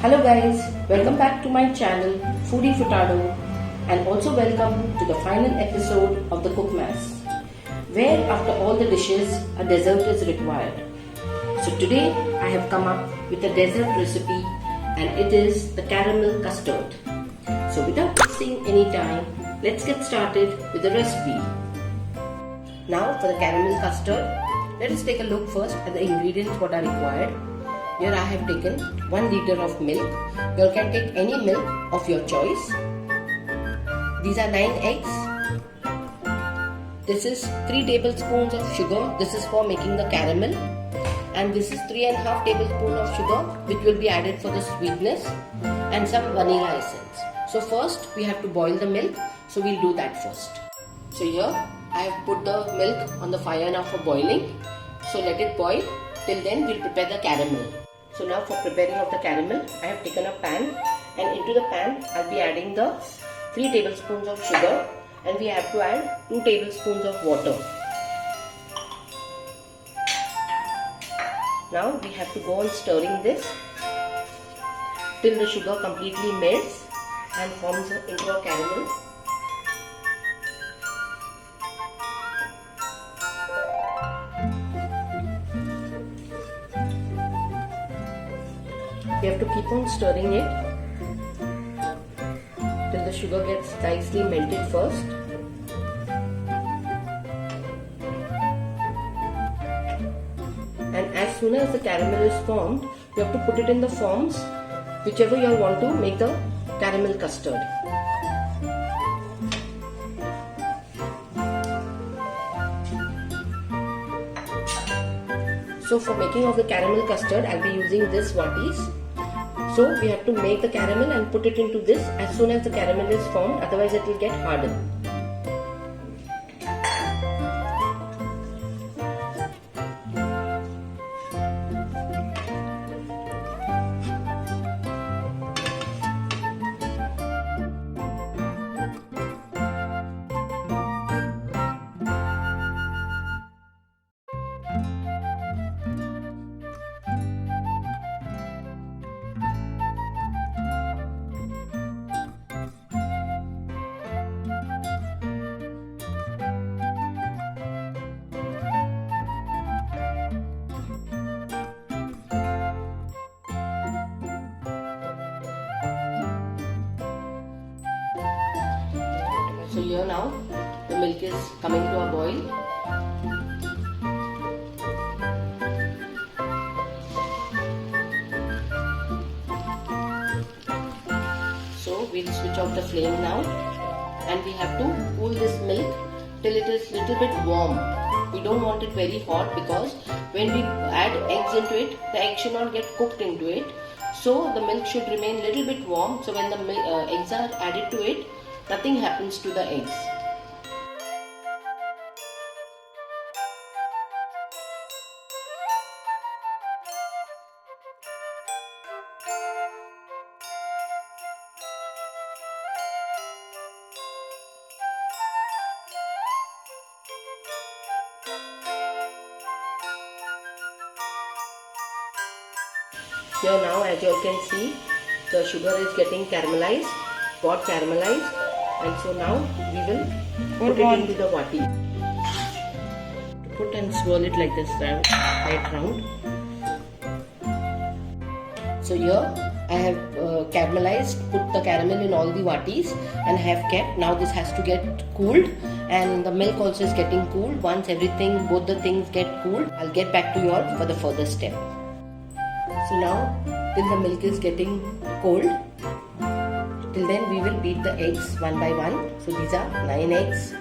Hello guys, welcome back to my channel Foodie Furtado and also welcome to the final episode of the Cookmas, where after all the dishes a dessert is required. So today I have come up with a dessert recipe and it is the caramel custard. So without wasting any time, let's get started with the recipe. Now for the caramel custard, let us take a look first at the ingredients what are required. Here I have taken 1 liter of milk. You can take any milk of your choice. These are 9 eggs. This is 3 tablespoons of sugar. This is for making the caramel. And this is 3.5 tablespoons of sugar which will be added for the sweetness and some vanilla essence. So first we have to boil the milk. So we'll do that first. So here I have put the milk on the fire now for boiling. So let it boil. Till then we'll prepare the caramel. So now for preparing of the caramel, I have taken a pan and into the pan I'll be adding the 3 tablespoons of sugar and we have to add 2 tablespoons of water. Now we have to go on stirring this till the sugar completely melts and forms into a caramel. You have to keep on stirring it till the sugar gets nicely melted first. And as soon as the caramel is formed, you have to put it in the forms whichever you want to make the caramel custard. So for making of the caramel custard, I'll be using this watis. So we have to make the caramel and put it into this as soon as the caramel is formed, otherwise it will get hardened. So here now the milk is coming to a boil. So we'll switch off the flame now and we have to cool this milk till it is little bit warm. We don't want it very hot because when we add eggs into it, the egg should not get cooked into it. So the milk should remain little bit warm. So when the eggs are added to it, nothing happens to the eggs. Here now, as you all can see, the sugar is getting caramelized, got caramelized. And so now we will put it into the vati. Put and swirl it like this right round. So here I have caramelized, put the caramel in all the vatis and have kept. Now this has to get cooled and the milk also is getting cooled. Once everything, both the things get cooled, I'll get back to you all for the further step. So now till the milk is getting cold, till then we will beat the eggs one by one. So these are 9 eggs.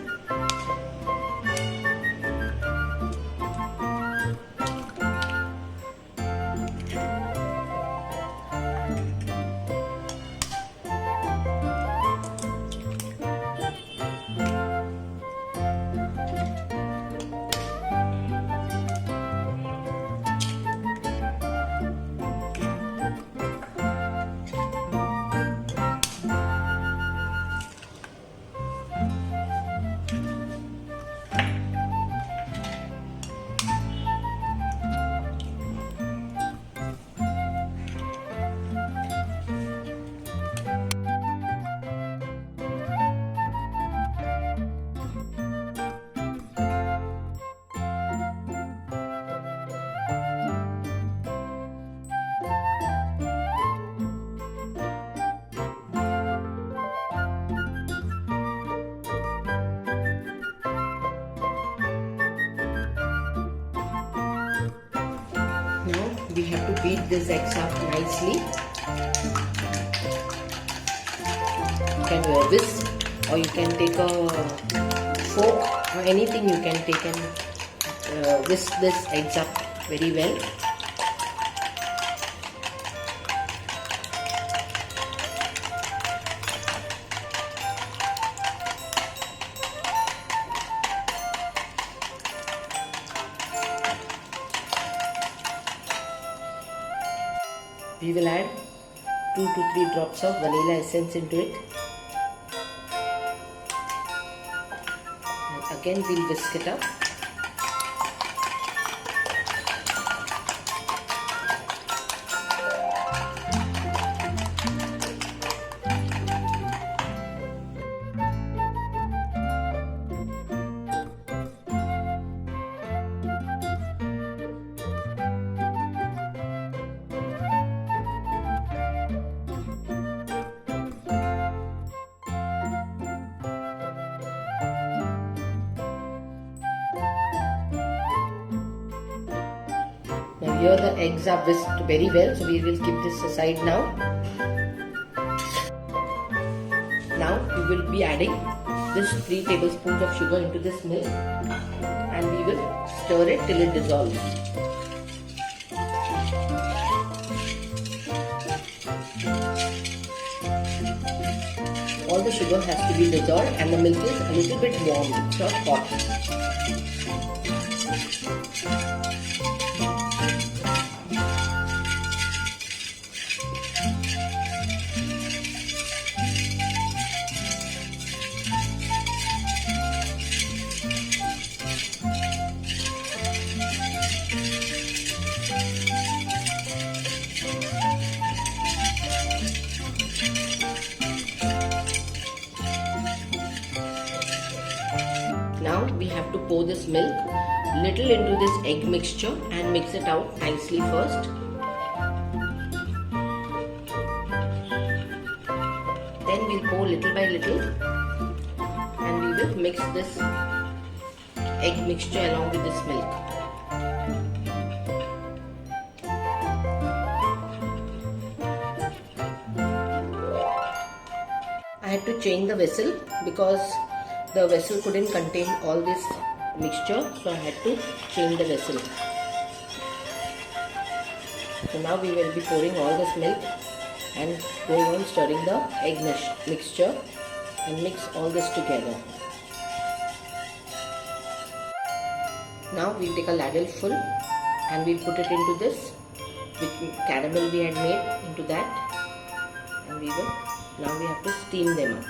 beat this eggs up nicely. You can whisk, or you can take a fork or anything you can take and whisk this eggs up very well. We will add 2 to 3 drops of vanilla essence into it. And again we'll whisk it up. Now here the eggs are whisked very well, so we will keep this aside now. Now we will be adding this 3 tablespoons of sugar into this milk, and we will stir it till it dissolves. All the sugar has to be dissolved and the milk is a little bit warm, it's not hot. Now we have to pour this milk little into this egg mixture and mix it out nicely first. Then we'll pour little by little and we will mix this egg mixture along with this milk. I had to change the vessel because the vessel couldn't contain all this mixture, so I had to change the vessel. So now we will be pouring all this milk and going on stirring the egg mixture and mix all this together. Now we'll take a ladle full and we'll put it into this with caramel we had made into that, and now we have to steam them up.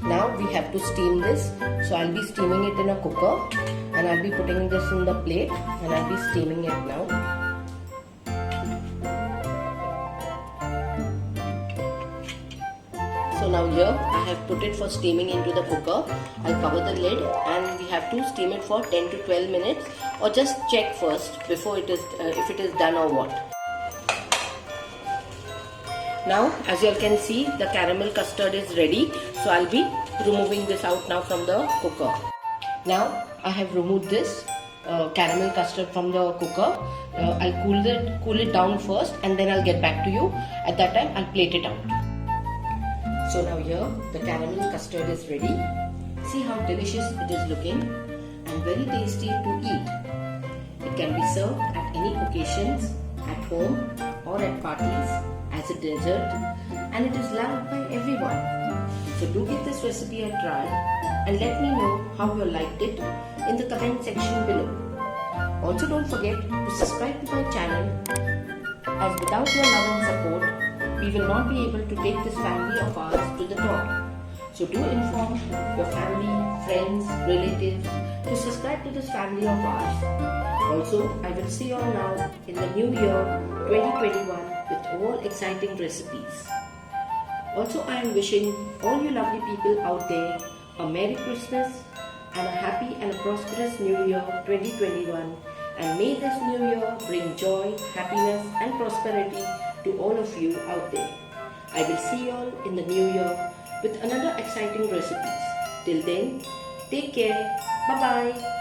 Now we have to steam this, so I'll be steaming it in a cooker and I'll be putting this in the plate and I'll be steaming it now. So So now here I have put it for steaming into the cooker. I'll cover the lid and we have to steam it for 10 to 12 minutes, or just check first before it is if it is done or what. Now as you all can see, the caramel custard is ready. So I'll be removing this out now from the cooker. Now I have removed this caramel custard from the cooker. I'll cool it down first and then I'll get back to you. At that time I'll plate it out. So now here the caramel custard is ready. See how delicious it is looking and very tasty to eat. It can be served at any occasions, at home or at parties as a dessert, and it is loved by everyone. So do give this recipe a try and let me know how you liked it in the comment section below. Also don't forget to subscribe to my channel, as without your love and support, we will not be able to take this family of ours to the top. So do inform your family, friends, relatives to subscribe to this family of ours. Also, I will see you all now in the new year 2021 with all exciting recipes. Also, I am wishing all you lovely people out there a Merry Christmas and a happy and a prosperous New Year 2021, and may this new year bring joy, happiness and prosperity to all of you out there. I will see you all in the new year with another exciting recipes. Till then, take care. Bye bye.